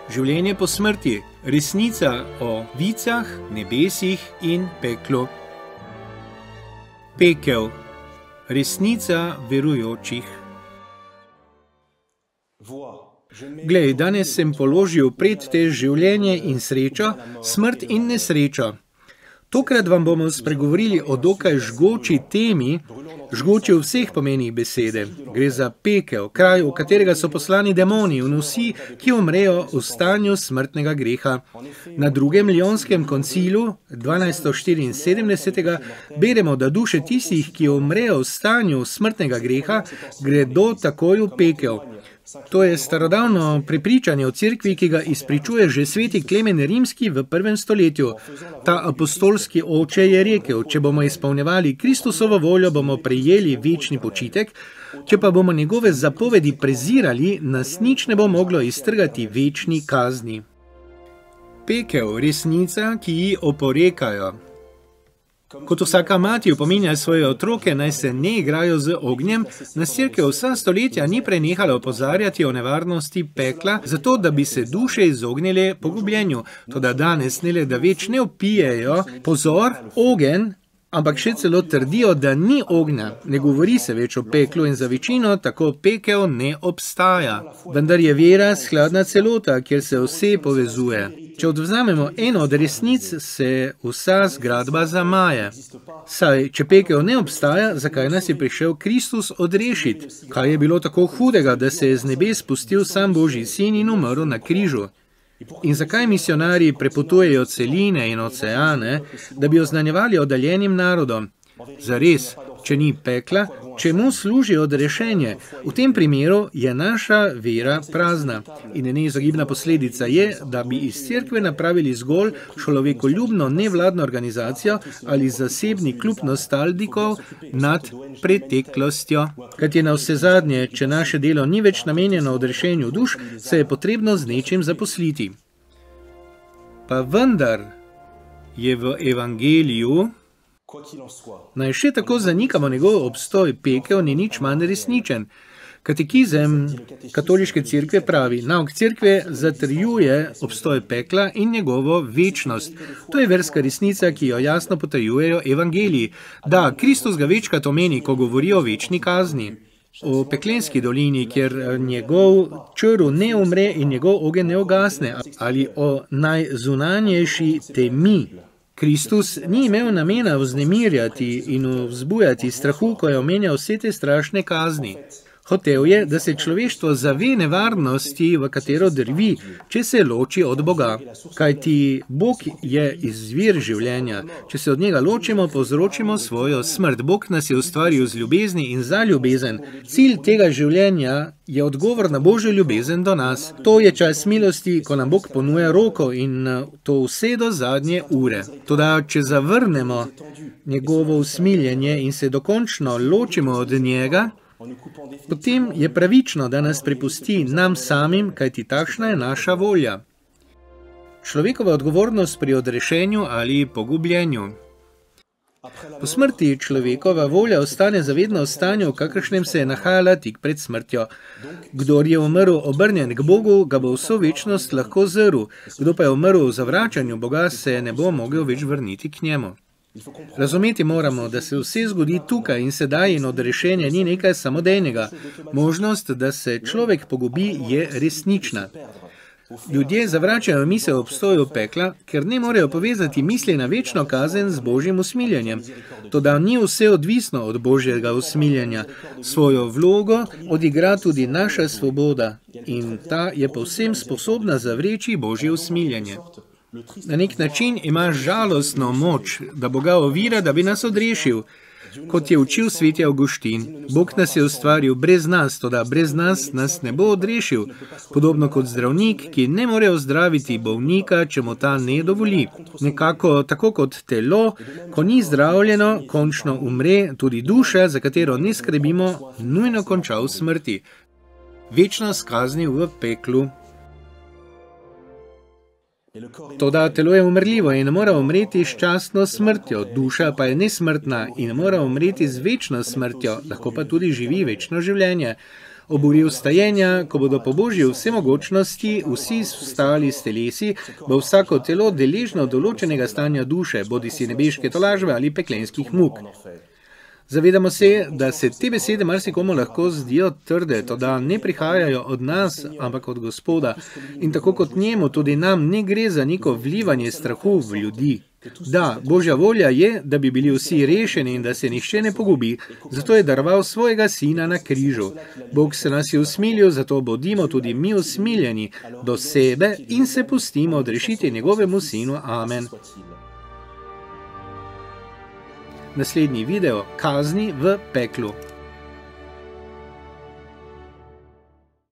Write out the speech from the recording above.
Življenje po smrti, resnica o vicah, nebesih in peklu. Pekel, resnica verujočih. Glej, danes sem položil pred te življenje in srečo, smrt in nesrečo. Tokrat vam bomo spregovorili o dokaj žgoči temi, žgoči v vseh pomenih besede. Gre za pekel, kraj, v katerega so poslani demoni in vsi, ki umrejo v stanju smrtnega greha. Na drugem Lionskem koncilu 1274. beremo, da duše tistih, ki umrejo v stanju smrtnega greha, gredo takoj v pekel. To je starodavno prepričanje o cerkvi, ki ga izpričuje že sveti Klemen Rimski v 1. stoletju. Ta apostolski oče je rekel, če bomo izpolnjevali Kristusovo voljo, bomo prejeli večni počitek, če pa bomo njegove zapovedi prezirali, nas nič ne bo moglo iztrgati večni kazni. Pekel, resnica, ki ji oporekajo. Kot vsaka mati opominja svoje otroke, naj se ne igrajo z ognjem, nas cerkev vsa stoletja ni prenehala opozarjati o nevarnosti pekla, zato da bi se duše izognile pogubljenju. Toda danes ne le, da več ne vpijejo, pozor, ogenj, ampak še celo trdijo, da ni ognja. Ne govori se več o peklu in za večino tako pekel ne obstaja. Vendar je vera skladna celota, kjer se vse povezuje. Če odvzamemo eno od resnic, se vsa zgradba zamaje. Saj, če pekel ne obstaja, zakaj nas je prišel Kristus odrešiti? Kaj je bilo tako hudega, da se je z nebes spustil sam Božji sin in umrl na križu? In zakaj misionarji prepotujejo celine in oceane, da bi oznanjevali oddaljenim narodom? Zares, če ni pekla, čemu služi odrešenje? V tem primeru je naša vera prazna. In neizogibna posledica je, da bi iz cerkve napravili zgolj človekoljubno nevladno organizacijo ali zasebni klub nostalgikov nad preteklostjo. Kajti na vse zadnje, če naše delo ni več namenjeno odrešenju duš, se je potrebno z nečim zaposliti. Pa vendar je v evangeliju, naj še tako zanikamo njegov obstoj, pekel ni nič manj resničen. Katekizem katoliške cerkve pravi, nauk cerkve zatrjuje obstoj pekla in njegovo večnost. To je verska resnica, ki jo jasno potrjujejo evangeliji. Da, Kristus ga večkrat omeni, ko govori o večni kazni. O peklenski dolini, kjer njegov črv ne umre in njegov ogenj ne ugasne, ali o najzunanjejši temi. Kristus ni imel namena vznemirjati in vzbujati strahu, ko je omenjal vse te strašne kazni. Hotel je, da se človeštvo zave nevarnosti, v katero drvi, če se loči od Boga. Kajti Bog je izvir življenja. Če se od njega ločimo, povzročimo svojo smrt. Bog nas je ustvaril z ljubezni in za ljubezen. Cilj tega življenja je odgovor na Božjo ljubezen do nas. To je čas milosti, ko nam Bog ponuja roko in to vse do zadnje ure. Toda, če zavrnemo njegovo usmiljenje in se dokončno ločimo od njega, potem je pravično, da nas prepusti nam samim, kajti takšna je naša volja. Človekova odgovornost pri odrešenju ali pogubljenju. Po smrti človekova volja ostane zavedno v stanju, v kakršnem se je nahajala tik pred smrtjo. Kdor je umrl obrnjen k Bogu, ga bo vso večnost lahko zrl. Kdo pa je umrl v zavračanju Boga, se ne bo mogel več vrniti k njemu. Razumeti moramo, da se vse zgodi tukaj in sedaj in odrešenje ni nekaj samodejnega. Možnost, da se človek pogubi, je resnična. Ljudje zavračajo misel o obstoju pekla, ker ne morejo povezati misli na večno kazen z Božjim usmiljenjem. Toda ni vse odvisno od Božjega usmiljenja. Svojo vlogo odigra tudi naša svoboda in ta je povsem sposobna zavreči Božje usmiljenje. Na nek način ima žalostno moč, da Boga ovira, da bi nas odrešil. Kot je učil sveti Avguštin, Bog nas je ustvaril brez nas, toda brez nas ne bo odrešil. Podobno kot zdravnik, ki ne more ozdraviti bolnika, če mu ta ne dovoli. Nekako tako kot telo, ko ni zdravljeno, končno umre, tudi duša, za katero ne skrbimo, nujno konča v smrti. Večnost kazni v peklu. Toda telo je umrljivo in mora umreti s častno smrtjo, duša pa je nesmrtna in mora umreti z večno smrtjo, lahko pa tudi živi večno življenje. Oburil stajenja, ko bodo po božji vsemogočnosti vsi vstali s telesi, bo vsako telo deležno določenega stanja duše, bodisi nebeške tolažbe ali peklenskih muk. Zavedamo se, da se te besede marsikomu lahko zdijo trde, toda ne prihajajo od nas, ampak od Gospoda. In tako kot njemu, tudi nam ne gre za neko vlivanje strahu v ljudi. Da, Božja volja je, da bi bili vsi rešeni in da se nihče ne pogubi, zato je daroval svojega sina na križu. Bog se nas je usmilil, zato bodimo tudi mi usmiljeni do sebe in se pustimo odrešiti njegovemu sinu. Amen. Naslednji video: kazni v peklu.